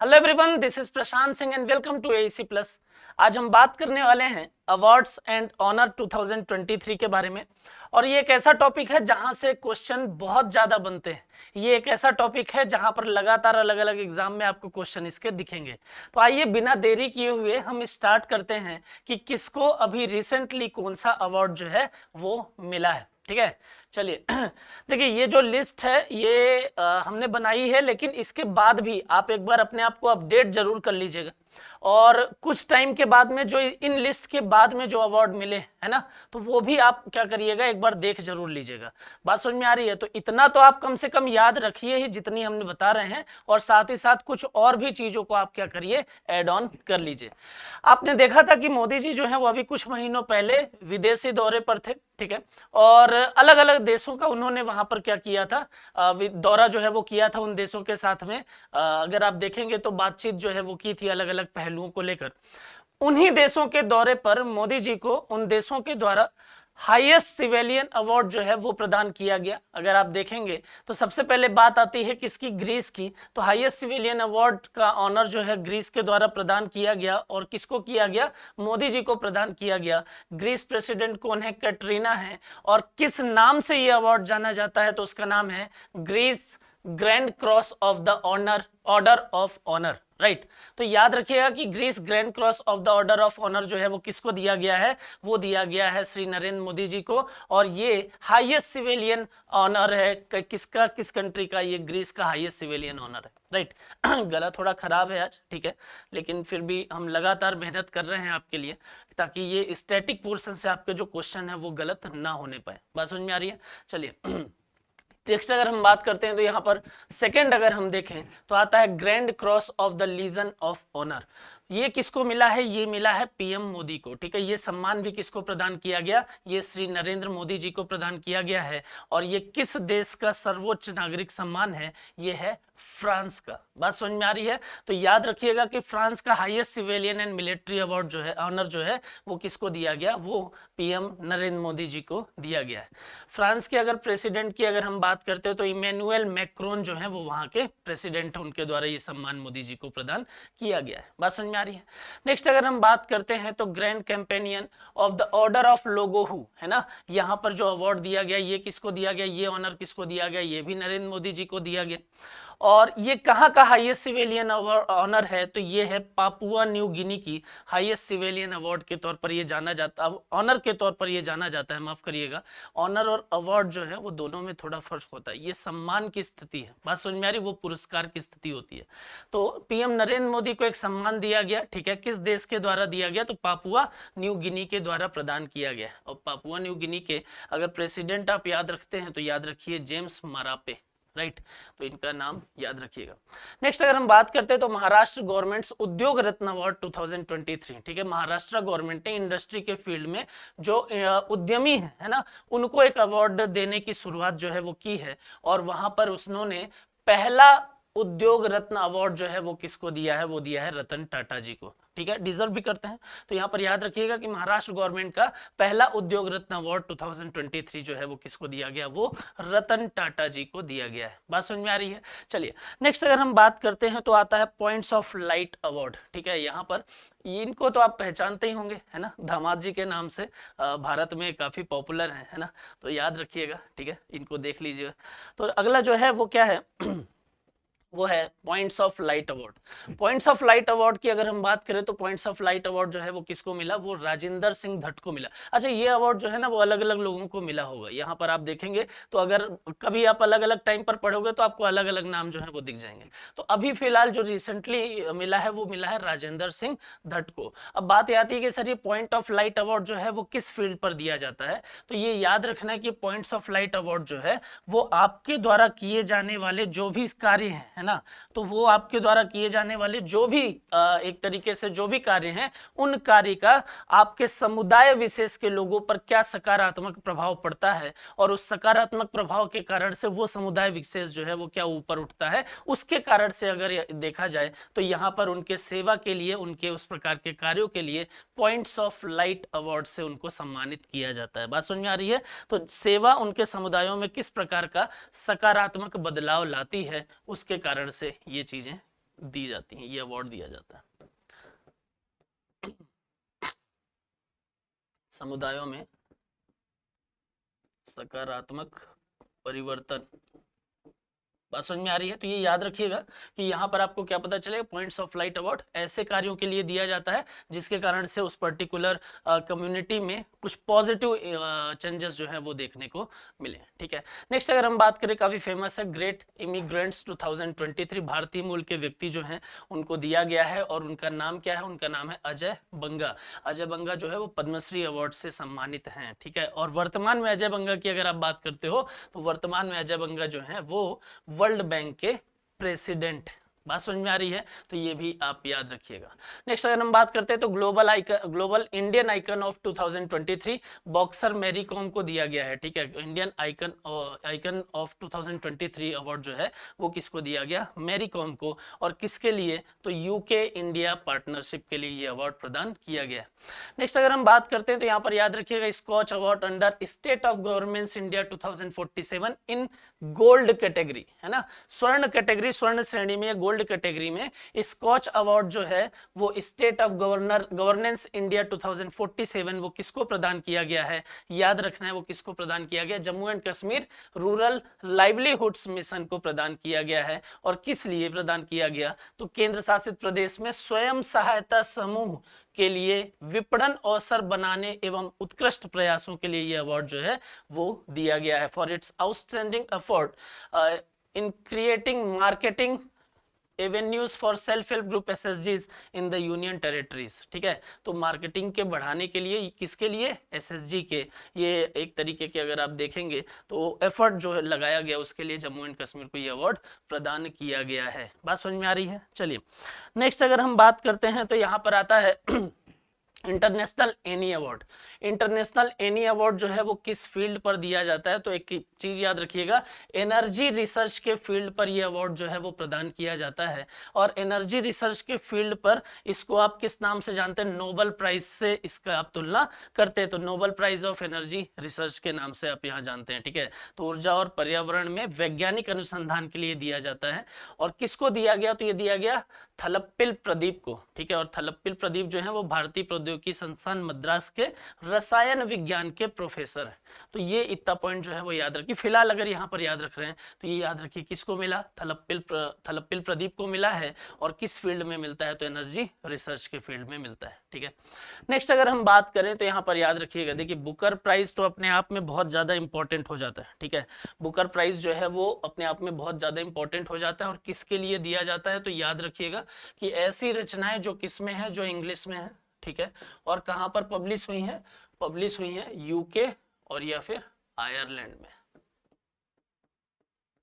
Hello everyone, this is Prashant Singh and welcome to AEC plus. आज हम बात करने वाले हैं अवार्ड्स एंड ऑनर 2023 के बारे में। और ये एक ऐसा टॉपिक है जहां से क्वेश्चन बहुत ज्यादा बनते हैं। ये एक ऐसा टॉपिक है जहां पर लगातार अलग अलग एग्जाम में आपको क्वेश्चन इसके दिखेंगे। तो आइए बिना देरी किए हुए हम स्टार्ट करते हैं कि किसको अभी रिसेंटली कौन सा अवार्ड जो है वो मिला है। ठीक है, चलिए देखिए ये जो लिस्ट है ये हमने बनाई है, लेकिन इसके बाद भी आप एक बार अपने आप को अपडेट जरूर कर लीजिएगा। और कुछ टाइम के बाद में जो इन लिस्ट के बाद में जो अवार्ड मिले है ना, तो वो भी आप क्या करिएगा, एक बार देख जरूर लीजिएगा। बात समझ में आ रही है? तो इतना तो आप कम से कम याद रखिए ही जितनी हमने बता रहे हैं, और साथ ही साथ कुछ और भी चीजों को आप क्या करिए, ऐड ऑन कर लीजिए। आपने देखा था कि मोदी जी जो है वो अभी कुछ महीनों पहले विदेशी दौरे पर थे। ठीक है, और अलग अलग देशों का उन्होंने वहां पर क्या किया था, दौरा जो है वो किया था उन देशों के साथ में। अगर आप देखेंगे तो बातचीत जो है वो की थी अलग अलग पहलुओं को लेकर। उन्हीं देशों के दौरे पर मोदी जी को उन देशों के द्वारा हाईएस्ट सिविलियन अवार्ड जो है वो प्रदान किया गया। अगर आप देखेंगे तो सबसे पहले बात आती है किसकी, ग्रीस की। तो हाईएस्ट सिविलियन अवार्ड का ऑनर जो है ग्रीस के द्वारा प्रदान किया गया। और किसको किया गया? मोदी जी को प्रदान किया गया। ग्रीस प्रेसिडेंट कौन है? कैटरीना है। और किस नाम से ये अवार्ड जाना जाता है? तो उसका नाम है Greece grand cross of the honour, order of honour. Right, तो याद रखिएगा कि Greece grand cross of the order of honour जो है वो किसको दिया गया है? वो दिया गया है श्री नरेंद्र मोदी जी को। और ये हाईएस्ट सिविलियन ऑनर है किसका, किस कंट्री का? ये ग्रीस का हाईएस्ट सिविलियन ऑनर है। राइट गला थोड़ा खराब है आज, ठीक है, लेकिन फिर भी हम लगातार मेहनत कर रहे हैं आपके लिए, ताकि ये स्टैटिक पोर्शन से आपके जो क्वेश्चन है वो गलत ना होने पाए। बात समझ में आ रही है? चलिए नेक्स्ट अगर हम बात करते हैं तो यहाँ पर सेकंड अगर हम देखें तो आता है grand cross of the legion of honour. ये किसको मिला है? ये मिला है पीएम मोदी को। ठीक है, ये सम्मान भी किसको प्रदान किया गया? ये श्री नरेंद्र मोदी जी को प्रदान किया गया है। और ये किस देश का सर्वोच्च नागरिक सम्मान है? ये है फ्रांस का। बात समझ में आ रही है? तो याद रखिएगा कि फ्रांस का highest civilian and military award जो है, ऑनर जो है, वो किसको दिया गया? वो पीएम नरेंद्र मोदी जी को दिया गया है। फ्रांस के अगर प्रेसिडेंट की अगर हम बात करते हो तो इमैनुअल मैक्रोन जो है वो वहां के प्रेसिडेंट, उनके द्वारा ये सम्मान मोदी जी को प्रदान किया गया है। बात समझ में आ रही है? नेक्स्ट अगर हम बात करते हैं तो grand companion of the order of लोगोहू है ना, यहाँ पर जो अवार्ड दिया गया ये किसको दिया गया? ये ऑनर किसको दिया गया? ये भी नरेंद्र मोदी जी को दिया गया। और ये कहाँ का हाईएस्ट सिविलियन ऑनर है? तो ये है पापुआ न्यू गिनी की हाईएस्ट सिविलियन अवार्ड के तौर पर ये जाना जाता है, ऑनर के तौर पर ये जाना जाता है, माफ करिएगा। ऑनर और अवार्ड जो है वो दोनों में थोड़ा फर्क होता है। ये सम्मान की स्थिति है, बात समझ में आ रही? वो पुरस्कार की स्थिति होती है। तो पीएम नरेंद्र मोदी को एक सम्मान दिया गया। ठीक है, किस देश के द्वारा दिया गया? तो पापुआ न्यू गिनी के द्वारा प्रदान किया गया। और पापुआ न्यू गिनी के अगर प्रेसिडेंट आप याद रखते हैं तो याद रखिए जेम्स मरापे। राइट, तो इनका नाम याद रखिएगा। नेक्स्ट अगर हम बात करते हैं तो महाराष्ट्र गवर्नमेंट्स उद्योग रत्न अवार्ड 2023। ठीक है, महाराष्ट्र गवर्नमेंट ने इंडस्ट्री के फील्ड में जो उद्यमी है ना, उनको एक अवार्ड देने की शुरुआत जो है वो की है। और वहां पर उन्होंने पहला उद्योग रत्न अवार्ड जो है वो किसको दिया है? वो दिया है रतन टाटा जी को। ठीक है, डिजर्व भी करते हैं। तो यहाँ पर याद रखिएगा कि महाराष्ट्र गवर्नमेंट का पहला उद्योग रत्न अवार्ड 2023 जो है वो किसको दिया गया? वो रतन टाटा जी को दिया गया है। बात समझ में आ रही है? चलिए नेक्स्ट अगर हम बात करते हैं तो आता है पॉइंट्स ऑफ लाइट अवार्ड। ठीक है, यहाँ पर इनको तो आप पहचानते ही होंगे है ना, दामाद जी के नाम से भारत में काफी पॉपुलर है ना, तो याद रखिएगा। ठीक है, इनको देख लीजिएगा। तो अगला जो है वो क्या है वो है points of light award. Points of light award की अगर हम बात करें तो पॉइंट्स ऑफ लाइट अवार्ड जो है वो किसको मिला? वो राजेंद्र सिंह भट्ट को मिला। अच्छा, ये अवार्ड जो है ना वो अलग अलग लोगों को मिला होगा। यहाँ पर आप देखेंगे तो अगर कभी आप अलग अलग टाइम पर पढ़ोगे तो आपको अलग अलग नाम जो है वो दिख जाएंगे। तो अभी फिलहाल जो रिसेंटली मिला है वो मिला है राजेंद्र सिंह भट्ट को। अब बात आती है कि सर ये पॉइंट ऑफ लाइट अवार्ड जो है वो किस फील्ड पर दिया जाता है? तो ये याद रखना है कि पॉइंट्स ऑफ लाइट अवार्ड जो है वो आपके द्वारा किए जाने वाले जो भी कार्य है ना, तो वो आपके द्वारा किए जाने वाले जो भी एक तरीके से जो भी कार्य हैं, उन कार्य का आपके समुदाय विशेष के लोगों पर क्या सकारात्मक प्रभाव पड़ता है, और उस सकारात्मक प्रभाव के कारण से वो समुदाय विशेष जो है वो क्या ऊपर उठता है, उसके कारण से अगर देखा जाए तो यहाँ पर उनके सेवा के लिए, उनके उस प्रकार के कार्यों के लिए पॉइंट्स ऑफ लाइट अवार्ड से उनको सम्मानित किया जाता है। बात समझ में आ रही है? तो सेवा उनके समुदायों में किस प्रकार का सकारात्मक बदलाव लाती है, उसके कारण से ये चीजें दी जाती हैं, ये अवार्ड दिया जाता है। समुदायों में सकारात्मक परिवर्तन, बात समझ में आ रही है? तो ये याद रखिएगा कि यहाँ पर आपको क्या पता चलेगा, पॉइंट्स ऑफ लाइट अवार्ड ऐसे कार्यों के लिए दिया जाता है जिसके कारण से उस पर्टिकुलर कम्युनिटी में कुछ पॉजिटिव चेंजेस जो है वो देखने को मिले। ठीक है, नेक्स्ट अगर हम बात करें, काफी फेमस है ग्रेट इमिग्रेंट्स 2023, भारतीय मूल के व्यक्ति जो हैं उनको दिया गया है और उनका नाम क्या है, उनका नाम है अजय बंगा। अजय बंगा जो है वो पद्मश्री अवार्ड से सम्मानित हैं। ठीक है, और वर्तमान में अजय बंगा की अगर आप बात करते हो तो वर्तमान में अजय बंगा जो है वो वर्ल्ड बैंक के प्रेसिडेंट। बात समझ में आ रही है? तो ये भी आप याद रखिएगा। नेक्स्ट अगर हम बात करते हैं तो global Indian icon of 2023 boxer Mary Kom को दिया गया है। ठीक है, इंडियन आइकन ऑफ 2023 अवार्ड जो है वो किसको दिया गया, मैरी कॉम को। और किसके लिए, तो यूके इंडिया पार्टनरशिप के लिए ये अवार्ड प्रदान किया गया। नेक्स्ट अगर हम बात करते हैं तो यहाँ पर याद रखिएगा Skoch award under state of government India 2047 in gold category, है ना, स्वर्ण कैटेगरी, स्वर्ण श्रेणी में, गोल्ड कैटेगरी में स्कॉच अवार्ड जो है वो स्टेट ऑफ गवर्नेंस इंडिया 2047 वो किसको प्रदान किया गया है, याद रखना है वो किसको प्रदान किया गया, Jammu and Kashmir rural livelihoods mission को प्रदान किया गया है। और किस लिए प्रदान किया गया, तो केंद्र शासित प्रदेश में स्वयं सहायता समूह के लिए विपणन अवसर बनाने एवं उत्कृष्ट प्रयासों के लिए यह अवार्ड जो है वो दिया गया है, for its outstanding effort in creating marketing avenues for self help group एसएसजीज इन द यूनियन टेरिटरीज। ठीक है, तो मार्केटिंग के बढ़ाने के लिए, किसके लिए, एसएसजी के, ये एक तरीके के अगर आप देखेंगे तो एफर्ट जो है लगाया गया उसके लिए जम्मू एंड कश्मीर को ये अवार्ड प्रदान किया गया है। बात समझ में आ रही है? चलिए नेक्स्ट अगर हम बात करते हैं तो यहाँ पर आता है international any award. International any award जो है वो किस फील्ड पर दिया जाता है, तो एक चीज याद रखिएगा, एनर्जी रिसर्च के फील्ड पर ये अवार्ड जो है वो प्रदान किया जाता है। और एनर्जी रिसर्च के फील्ड पर इसको आप किस नाम से जानते हैं, नोबेल प्राइज से इसका आप तुलना करते हैं, तो Nobel prize of energy research के नाम से आप यहाँ जानते हैं। ठीक है, तो ऊर्जा और पर्यावरण में वैज्ञानिक अनुसंधान के लिए दिया जाता है। और किसको दिया गया, तो ये दिया गया थलप्पिल प्रदीप को। ठीक है, और थलप्पिल प्रदीप जो है वो भारतीय प्रौद्योगिकी संस्थान मद्रास के रसायन विज्ञान के प्रोफेसर है। तो ये इतना पॉइंट जो है वो याद रखिए। फिलहाल अगर यहाँ पर याद रख रहे हैं तो ये याद रखिए किसको मिला, थलप्पिल प्रदीप को मिला है। और किस फील्ड में मिलता है, तो एनर्जी रिसर्च के फील्ड में मिलता है। ठीक है, नेक्स्ट अगर हम बात करें तो यहाँ पर याद रखिएगा, देखिए बुकर प्राइज तो अपने आप में बहुत ज्यादा इंपॉर्टेंट हो जाता है। ठीक है, बुकर प्राइज जो है वो अपने आप में बहुत ज्यादा इंपॉर्टेंट हो जाता है। और किसके लिए दिया जाता है, तो याद रखिएगा कि ऐसी रचनाएं जो किसमें है, जो इंग्लिश में है। ठीक है, और कहां पर पब्लिश हुई है, पब्लिश हुई है यूके और या फिर आयरलैंड में।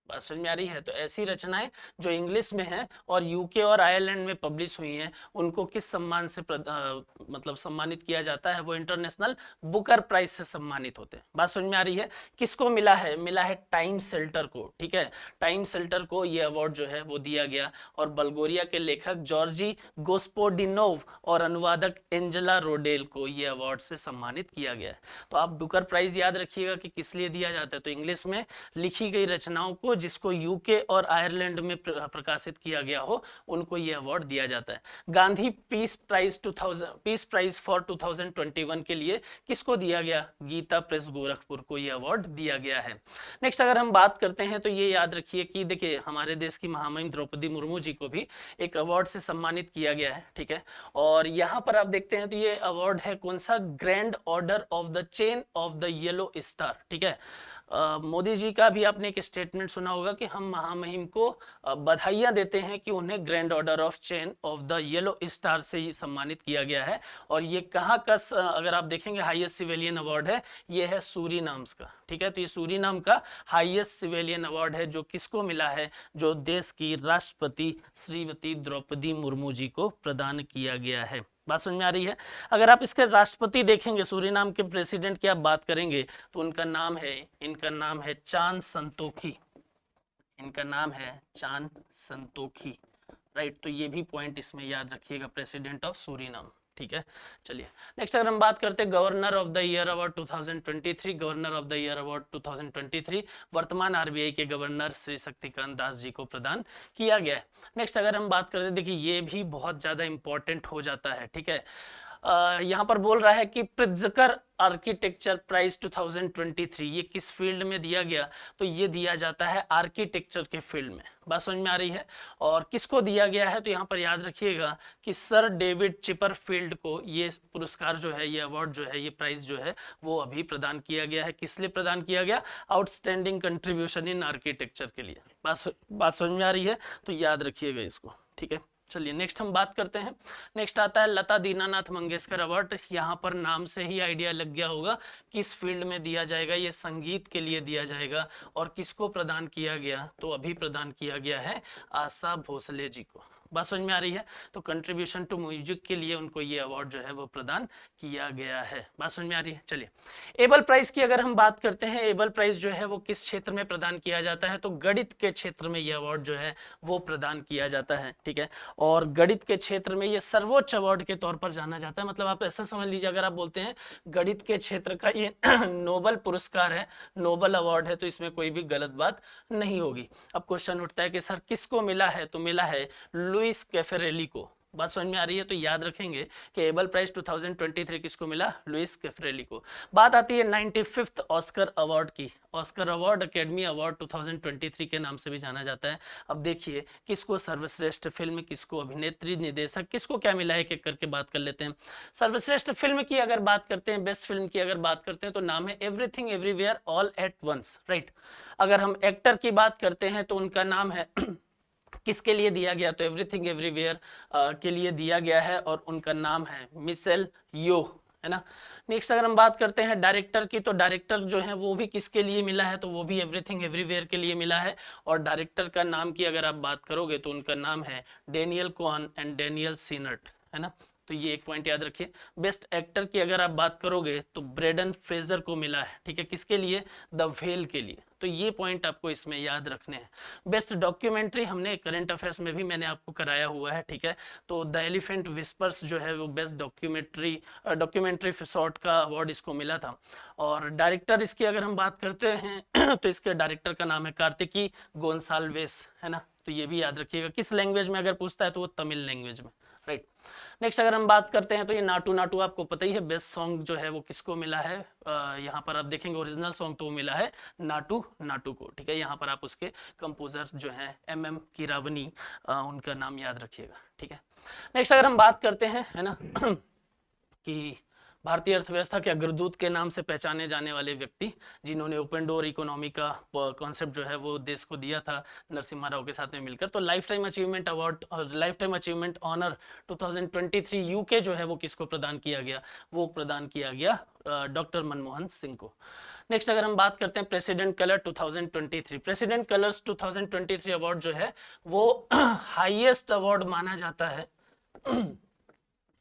बात समझ में आ रही है? तो ऐसी रचनाएं जो इंग्लिश में है और यूके और आयरलैंड में पब्लिश हुई हैं उनको किस सम्मान से मतलब सम्मानित किया जाता है, वो इंटरनेशनल बुकर प्राइज से सम्मानित होते हैं। बात समझ में आ रही है? किसको मिला है, मिला है टाइम सेल्टर को। ठीक है, टाइम सेल्टर को ये अवार्ड जो है वो दिया गया। और बल्गोरिया के लेखक जॉर्जी गोस्पोडिनोव और अनुवादक एंजेला रोडेल को ये अवार्ड से सम्मानित किया गया है। तो आप बुकर प्राइज याद रखिएगा कि किस लिए दिया जाता है, तो इंग्लिश में लिखी गई रचनाओं को जिसको यूके और आयरलैंड में प्रकाशित किया गया हो उनको ये अवार्ड दिया जाता है। गांधी पीस प्राइज फॉर 2021 के लिए किसको दिया गया, गीता प्रेस गोरखपुर को ये अवार्ड दिया गया है। नेक्स्ट अगर हम बात करते हैं तो ये याद रखिए कि देखिए हमारे देश की महामहिम द्रौपदी मुर्मू जी को भी एक अवार्ड से सम्मानित किया गया है। ठीक है, और यहाँ पर आप देखते हैं तो ये अवार्ड है कौन सा, grand order of the chain of the yellow star. ठीक है, मोदी जी का भी आपने एक स्टेटमेंट सुना होगा कि हम महामहिम को बधाइयां देते हैं कि उन्हें grand order of chain of the yellow star से ही सम्मानित किया गया है। और ये कहाँ का अगर आप देखेंगे हाईएस्ट सिविलियन अवार्ड है, ये है सूरीनाम्स का। ठीक है, तो ये सूरीनाम का हाईएस्ट सिविलियन अवार्ड है जो किसको मिला है, जो देश की राष्ट्रपति श्रीमती द्रौपदी मुर्मू जी को प्रदान किया गया है। बात समझ में आ रही है? अगर आप इसके राष्ट्रपति देखेंगे, सूरीनाम के प्रेसिडेंट की आप बात करेंगे तो उनका नाम है, इनका नाम है चान संतोखी। इनका नाम है चान संतोखी, राइट। तो ये भी पॉइंट इसमें याद रखिएगा, प्रेसिडेंट ऑफ सूरीनाम। ठीक है। चलिए नेक्स्ट अगर हम बात करते हैं governor of the year award 2023, governor of the year award 2023 वर्तमान आरबीआई के गवर्नर श्री शक्तिकांत दास जी को प्रदान किया गया है। नेक्स्ट अगर हम बात करते हैं, देखिए ये भी बहुत ज्यादा इंपॉर्टेंट हो जाता है, ठीक है। यहाँ पर बोल रहा है कि प्रित्जकर आर्किटेक्चर प्राइज 2023 ये किस फील्ड में दिया गया, तो ये दिया जाता है आर्किटेक्चर के फील्ड में। बात समझ में आ रही है। और किसको दिया गया है, तो यहाँ पर याद रखिएगा कि सर डेविड चिपरफील्ड को ये पुरस्कार जो है, ये अवार्ड जो है, ये प्राइज जो है वो अभी प्रदान किया गया है। किस लिए प्रदान किया गया, आउटस्टैंडिंग कंट्रीब्यूशन इन आर्किटेक्चर के लिए। बात समझ में आ रही है, तो याद रखिएगा इसको, ठीक है। चलिए नेक्स्ट हम बात करते हैं। नेक्स्ट आता है लता दीनानाथ मंगेशकर अवार्ड। यहाँ पर नाम से ही आइडिया लग गया होगा किस फील्ड में दिया जाएगा, ये संगीत के लिए दिया जाएगा। और किसको प्रदान किया गया, तो अभी प्रदान किया गया है आशा भोसले जी को। बात समझ में आ रही है। तो कंट्रीब्यूशन टू म्यूजिक के लिए उनको ये अवार्ड जो है वो प्रदान किया गया है। बात समझ में आ रही है। चलिए एबल प्राइज की अगर हम बात करते हैं, एबल प्राइज जो है वो किस क्षेत्र में प्रदान किया जाता है, तो गणित के क्षेत्र में ये अवार्ड जो है वो प्रदान किया जाता है, ठीक है। और गणित के क्षेत्र में ये सर्वोच्च अवार्ड के तौर पर जाना जाता है। मतलब आप ऐसा समझ लीजिए, अगर आप बोलते हैं गणित के क्षेत्र का ये नोबल पुरस्कार है, नोबल अवार्ड है, तो इसमें कोई भी गलत बात नहीं होगी। अब क्वेश्चन उठता है कि सर किसको मिला है, तो मिला है लुइस कैफरेली को। बात समझ में आ रही है। तो याद रखेंगे कि एबल प्राइज 2023 किसको मिला, लुइस कैफरेली को। बात आती है 95th ऑस्कर अवार्ड की। ऑस्कर अवार्ड अकेडमी अवार्ड 2023 के नाम से भी जाना जाता है। अब देखिए किसको सर्वश्रेष्ठ फिल्म, किसको अभिनेत्री, निर्देशक, किसको क्या मिला है, एक एक करके बात कर लेते हैं। सर्वश्रेष्ठ फिल्म की अगर बात करते हैं, बेस्ट फिल्म की अगर बात करते हैं, तो नाम है everything everywhere all at once, right. अगर हम एक्टर की बात करते हैं तो उनका नाम है किसके लिए दिया गया, तो एवरीथिंग एवरीवेयर के लिए दिया गया है और उनका नाम है मिशेल यो, है ना। नेक्स्ट अगर हम बात करते हैं डायरेक्टर की, तो डायरेक्टर जो है वो भी किसके लिए मिला है, तो वो भी एवरीथिंग एवरीवेयर के लिए मिला है। और डायरेक्टर का नाम की अगर आप बात करोगे तो उनका नाम है डेनियल कॉन एंड डेनियल सीनट, है ना। तो ये एक पॉइंट याद रखिए। बेस्ट एक्टर की अगर आप बात करोगे तो ब्रेडन फ्रेजर को मिला है, ठीक है। किसके लिए, द व्हेल के लिए। तो ये पॉइंट आपको इसमें याद रखने हैं। बेस्ट डॉक्यूमेंट्री हमने करंट अफेयर्स में भी मैंने आपको कराया हुआ है, ठीक है। तो द एलिफेंट विस्पर्स जो है वो बेस्ट डॉक्यूमेंट्री शॉर्ट का अवार्ड इसको मिला था। और डायरेक्टर इसकी अगर हम बात करते हैं तो इसके डायरेक्टर का नाम है कार्तिकी गोंसाल्वेस, है ना। तो ये भी याद रखिएगा। किस लैंग्वेज में अगर पूछता है तो वो तमिल लैंग्वेज में, राइट। नेक्स्ट अगर हम बात करते हैं तो ये नाटू नाटू आपको पता ही है, बेस्ट सॉन्ग जो है वो किसको मिला है। यहाँ पर आप देखेंगे ओरिजिनल सॉन्ग तो वो मिला है नाटू नाटू को, ठीक है। यहाँ पर आप उसके कंपोजर जो है MM कीरावनी, उनका नाम याद रखिएगा, ठीक है। नेक्स्ट अगर हम बात करते हैं, है ना कि भारतीय अर्थव्यवस्था के अग्रदूत के नाम से पहचाने जाने वाले व्यक्ति जिन्होंने ओपन डोर इकोनॉमी का कॉन्सेप्ट जो है वो देश को दिया था नरसिम्हा राव के साथ में मिलकर, तो लाइफ टाइम अचीवमेंट अवार्ड और life time achievement honour 2023 UK जो है वो किसको प्रदान किया गया, वो प्रदान किया गया डॉक्टर मनमोहन सिंह को। नेक्स्ट अगर हम बात करते हैं president colour 2023, president colours 2023 award जो है वो हाईएस्ट अवार्ड माना जाता है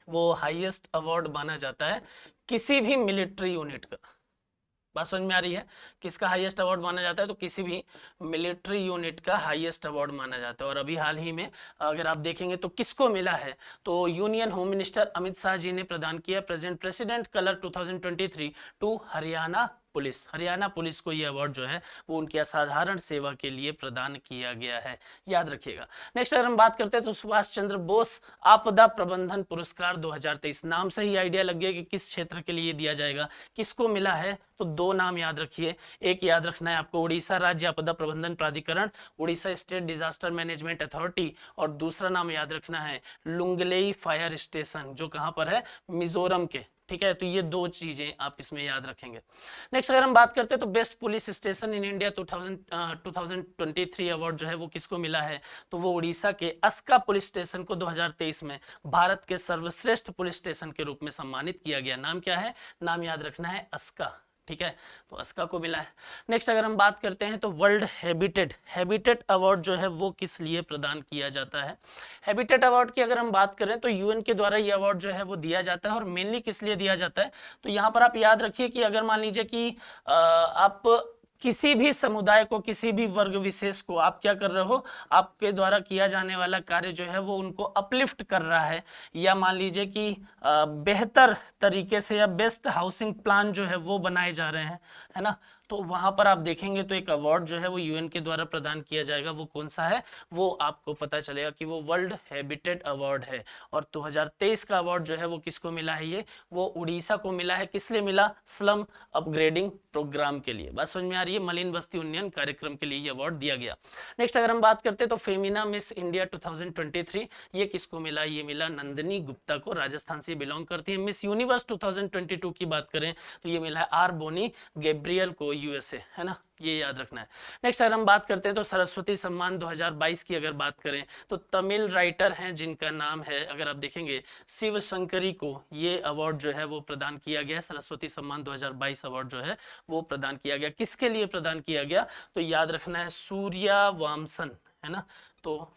वो हाईएस्ट अवार्ड माना जाता है किसी भी मिलिट्री यूनिट का। बात समझ में आ रही है। किसका हाईएस्ट अवार्ड माना जाता है, तो किसी भी मिलिट्री यूनिट का हाईएस्ट अवार्ड माना जाता है। और अभी हाल ही में अगर आप देखेंगे तो किसको मिला है, तो union home minister Amit Shah ji ने प्रदान किया president colour 2023 to Haryana police. Haryana police को ये अवार्ड जो है वो उनकी असाधारण सेवा के लिए प्रदान किया गया है, याद रखिएगा। नेक्स्ट अगर हम बात करते हैं तो सुभाष चंद्र बोस आपदा प्रबंधन पुरस्कार 2023, नाम से ही आइडिया लग गया कि किस क्षेत्र के लिए दिया जाएगा। किसको मिला है, तो दो नाम याद रखिए। एक याद रखना है आपको उड़ीसा राज्य आपदा प्रबंधन प्राधिकरण, Orissa state disaster management authority, और दूसरा नाम याद रखना है लुंगलेई फायर स्टेशन जो कहां पर है, मिजोरम के, ठीक है। तो ये दो चीजें आप इसमें याद रखेंगे। नेक्स्ट अगर हम बात करते हैं तो best police station in India 2023 award जो है वो किसको मिला है, तो वो उड़ीसा के अस्का पुलिस स्टेशन को 2023 में भारत के सर्वश्रेष्ठ पुलिस स्टेशन के रूप में सम्मानित किया गया। नाम क्या है, नाम याद रखना है अस्का, ठीक है। तो अस्का को मिला है। नेक्स्ट अगर हम बात करते हैं तो वर्ल्ड हैबिटेट अवार्ड जो है वो किस लिए प्रदान किया जाता है। हैबिटेट अवार्ड की अगर हम बात करें तो यूएन के द्वारा ये अवार्ड जो है वो दिया जाता है। और मेनली किस लिए दिया जाता है, तो यहाँ पर आप याद रखिए कि अगर मान लीजिए कि आप किसी भी समुदाय को, किसी भी वर्ग विशेष को आप क्या कर रहे हो, आपके द्वारा किया जाने वाला कार्य जो है वो उनको अपलिफ्ट कर रहा है, या मान लीजिए कि बेहतर तरीके से या बेस्ट हाउसिंग प्लान जो है वो बनाए जा रहे हैं, है ना। तो वहां पर आप देखेंगे तो एक अवार्ड जो है वो यूएन के द्वारा प्रदान किया जाएगा। वो कौन सा है, वो आपको पता चलेगा कि वो वर्ल्ड हैबिटेट अवार्ड है। और 2023 का अवार्ड जो है वो किसको मिला है, ये वो उड़ीसा को मिला है। किस लिए मिला, स्लम अपग्रेडिंग प्रोग्राम के लिए। बात समझ में आ रही है, मलिन बस्ती उन्नयन कार्यक्रम के लिए ये अवार्ड दिया गया। नेक्स्ट अगर हम बात करते हैं तो फेमिना मिस इंडिया 2023 ये किसको मिला, ये मिला नंदिनी गुप्ता को, राजस्थान से बिलोंग करती है। मिस यूनिवर्स 2022 की बात करें तो ये मिला है आर बोनी गैब्रियल को, यूएसए, है ना, ये याद रखना है। नेक्स्ट अगर हम बात करते हैं तो सरस्वती सम्मान 2022 की अगर बात करें तो तमिल राइटर हैं जिनका नाम है, अगर आप देखेंगे, शिव शंकरी को ये अवार्ड जो है वो प्रदान किया गया। सरस्वती सम्मान 2022 अवार्ड जो है वो प्रदान किया गया। किसके लिए प्रदान किया गया, तो याद रखना है सूर्या वामसन, है ना। तो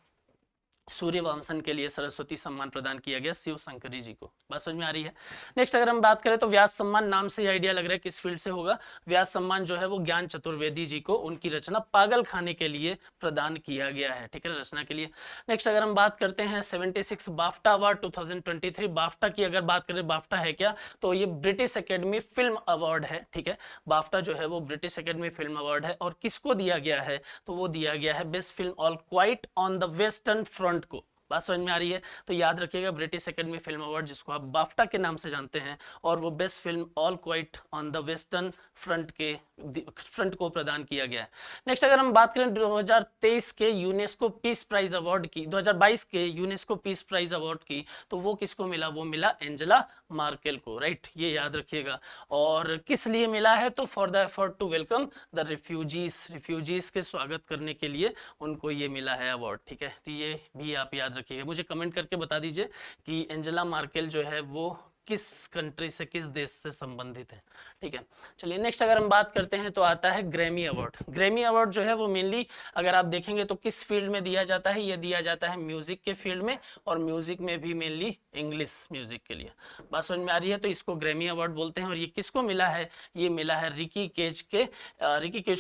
सूर्यवंशन के लिए सरस्वती सम्मान प्रदान किया गया शिव शंकरी जी को। बात समझ में आ रही है। नेक्स्ट अगर हम बात करें तो व्यास सम्मान, नाम से ही आइडिया लग रहा है किस फील्ड से होगा। व्यास सम्मान जो है वो ज्ञान चतुर्वेदी जी को उनकी रचना पागल खाने के लिए प्रदान किया गया है, ठीक है, रचना के लिए। नेक्स्ट अगर हम बात करते हैं 76 बाफ्टा अवार्ड 2023। बाफ्टा की अगर बात करें, बाफ्टा है क्या, तो ये ब्रिटिश एकेडमी फिल्म अवार्ड है, ठीक है। बाफ्टा जो है वो ब्रिटिश एकेडमी फिल्म अवार्ड है। और किसको दिया गया है, तो वो दिया गया है best film all quite on the western front को। बात समझ में आ रही है। तो याद रखिएगा ब्रिटिश एकेडमी फिल्म अवार्ड जिसको आप बाफ्टा के नाम से जानते हैं, और वो best film all quite on the western front को प्रदान किया गया है। नेक्स्ट अगर हम बात करें 2023 के यूनेस्को पीस प्राइज अवार्ड की, 2022 के यूनेस्को पीस प्राइज अवार्ड की, तो वो किसको मिला, वो मिला एंजेला मार्केल को, राइट, ये याद रखिएगा। और किस लिए मिला है, तो for the effort to welcome the refugees के स्वागत करने के लिए उनको ये मिला है अवार्ड, ठीक है। तो ये भी आप याद रखिएगा। मुझे कमेंट करके बता दीजिए कि एंजेला मार्केल जो है वो किस कंट्री से, किस देश से संबंधित है, ठीक है। चलिए नेक्स्ट अगर हम बात करते हैं तो आता है ग्रैमी अवार्ड। ग्रैमी अवार्ड जो है वो मेनली अगर आप देखेंगे तो किस फील्ड में दिया जाता है, ये दिया जाता है म्यूजिक के फील्ड में, और म्यूजिक में भी मेनली इंग्लिश म्यूजिक के लिए। बात समझ में आ रही है। तो इसको ग्रैमी अवार्ड बोलते हैं। और ये किसको मिला है, ये मिला है रिकी केज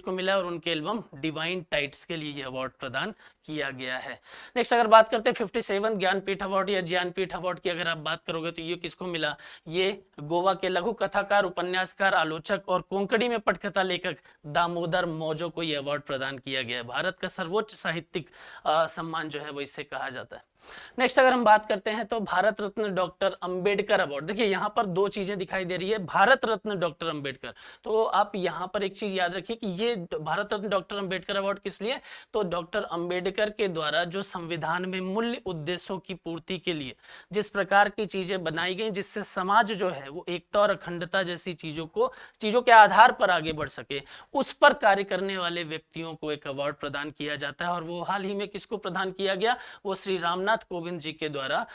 को मिला है, और उनके एल्बम डिवाइन टाइट्स के लिए ये अवार्ड प्रदान किया गया है। नेक्स्ट अगर बात करते हैं 57 ज्ञानपीठ अवार्ड या ज्ञानपीठ अवार्ड की अगर आप बात करोगे तो ये किसको मिला, ये गोवा के लघु कथाकार, उपन्यासकार, आलोचक और कोंकणी में पटकथा लेखक दामोदर मौजो को यह अवार्ड प्रदान किया गया है। भारत का सर्वोच्च साहित्यिक सम्मान जो है वो इसे कहा जाता है। नेक्स्ट अगर हम बात करते हैं तो भारत रत्न डॉक्टर अंबेडकर अवार्ड। देखिए यहाँ पर दो चीजें दिखाई दे रही है, भारत रत्न डॉक्टर अंबेडकर। तो आप यहाँ पर एक चीज याद रखिए कि ये भारत रत्न डॉक्टर अंबेडकर अवार्ड किस लिए, तो डॉक्टर अंबेडकर के द्वारा जो संविधान में मूल्य उद्देश्यों की पूर्ति के लिए जिस प्रकार की चीजें बनाई गई, जिससे समाज जो है वो एकता और अखंडता जैसी चीजों के आधार पर आगे बढ़ सके, उस पर कार्य करने वाले व्यक्तियों को एक अवार्ड प्रदान किया जाता है। और वो हाल ही में किसको प्रदान किया गया, वो श्री रामनाथ कोविंद जी के द्वारा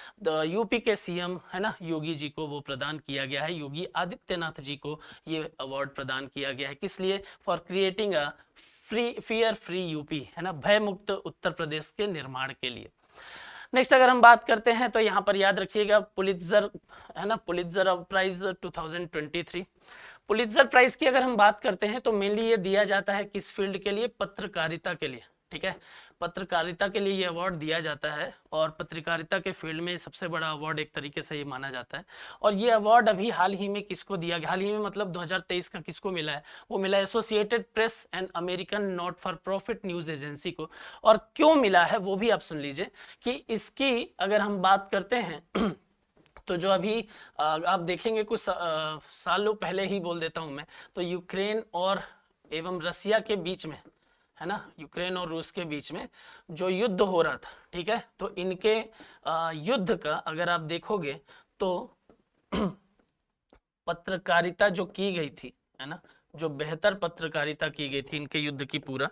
यूपी के सीएम, है ना, योगी जी को वो प्रदान किया गया है। योगी आदित्यनाथ जी को ये अवार्ड प्रदान किया गया है। किस लिए, for creating a fear free UP, है ना, भय मुक्त उत्तर प्रदेश के निर्माण के लिए। नेक्स्ट अगर हम बात करते हैं तो यहाँ पर याद रखिएगा पुलित्जर, है ना, पुलित्जर प्राइज 2023। पुलित्जर प्राइज की अगर हम बात करते हैं तो मेनली ये दिया जाता है किस फील्ड के लिए, पत्रकारिता के लिए, ठीक है। पत्रकारिता के लिए ये अवार्ड दिया जाता है, और पत्रकारिता के फील्ड में सबसे बड़ा अवार्ड एक तरीके से ये माना जाता है। और ये अवार्ड अभी हाल ही में किसको दिया गया, हाल ही में मतलब 2023 का किसको मिला है, वो मिला associated press and American not for profit news agency को। और क्यों मिला है वो भी आप सुन लीजिए कि इसकी अगर हम बात करते हैं तो जो अभी आप देखेंगे कुछ सालों पहले ही बोल देता हूं मैं, तो यूक्रेन और एवं रसिया के बीच में, है ना, यूक्रेन और रूस के बीच में जो युद्ध हो रहा था, ठीक है, तो इनके युद्ध का अगर आप देखोगे तो पत्रकारिता जो की गई थी, है ना, जो बेहतर पत्रकारिता की गई थी इनके युद्ध की पूरा,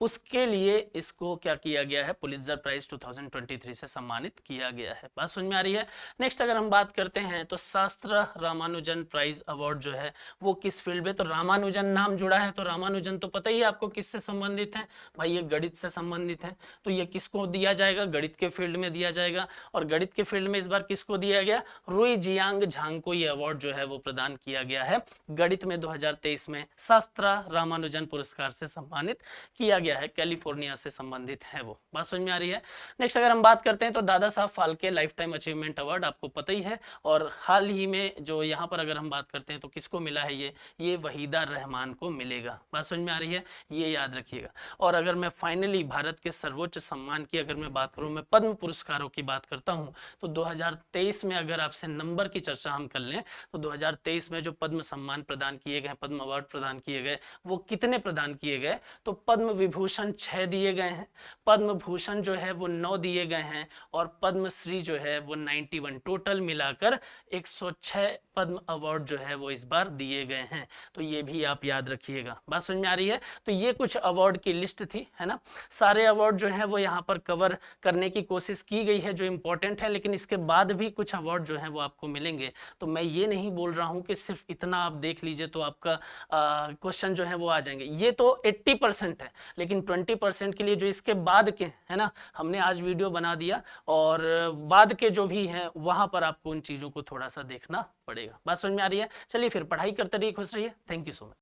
उसके लिए इसको क्या किया गया है, पुलित्जर प्राइज 2023 से सम्मानित किया गया है। बात समझ में आ रही है। नेक्स्ट अगर हम बात करते हैं तो शास्त्र रामानुजन प्राइज अवार्ड जो है वो किस फील्ड में, तो रामानुजन नाम जुड़ा है तो रामानुजन तो पता ही है आपको किससे संबंधित है भाई, ये गणित से संबंधित है। तो ये किसको दिया जाएगा, गणित के फील्ड में दिया जाएगा। और गणित के फील्ड में इस बार किसको दिया गया, रुई जियांग झांग को ये अवार्ड जो है वो प्रदान किया गया है। गणित में 2023 में शास्त्रा रामानुजन पुरस्कार से सम्मानित किया गया है, कैलिफोर्निया से संबंधित है वो। बात समझ में आ रही है। नेक्स्ट अगर हम बात करते हैं तो Dada Saheb Phalke life time achievement award आपको पता ही है, और हाल ही में जो यहाँ पर अगर हम बात करते हैं तो किसको मिला है, ये वहीदा रहमान को मिलेगा। बात समझ में आ रही है, ये याद रखिएगा। और अगर मैं फाइनली भारत के सर्वोच्च सम्मान की अगर मैं बात करूं, मैं पद्म पुरस्कारों की बात करता हूं, तो 2023 में अगर आपसे नंबर की चर्चा हम कर लें तो 2023 में जो पद्म सम्मान प्रदान किए गए, पद्म अवार्ड प्रदान किए गए, वो कितने प्रदान किए गए, तो पद्म विभूषण 6 दिए गए हैं, पद्म भूषण जो है वो 9 दिए गए हैं, और पद्मश्री जो है वो 91, टोटल मिलाकर 106 पद्म अवार्ड जो है वो इस बार दिए गए हैं। तो ये भी आप याद रखिएगा। बात समझ में आ रही है। तो ये कुछ अवार्ड की लिस्ट थी, है ना। सारे अवार्ड जो है वो यहाँ पर कवर करने की कोशिश की गई है जो इंपॉर्टेंट है, लेकिन इसके बाद भी कुछ अवार्ड जो है वो आपको मिलेंगे। तो मैं ये नहीं बोल रहा हूँ कि सिर्फ इतना आप देख लीजिए तो आपका क्वेश्चन जो है वो आ जाएंगे। ये तो 80% है, लेकिन 20% के लिए जो इसके बाद के है ना, हमने आज वीडियो बना दिया, और बाद के जो भी हैं वहां पर आपको उन चीजों को थोड़ा सा देखना पड़ेगा। बात समझ में आ रही है। चलिए फिर पढ़ाई करते रहिए, खुश रहिए। Thank you so much.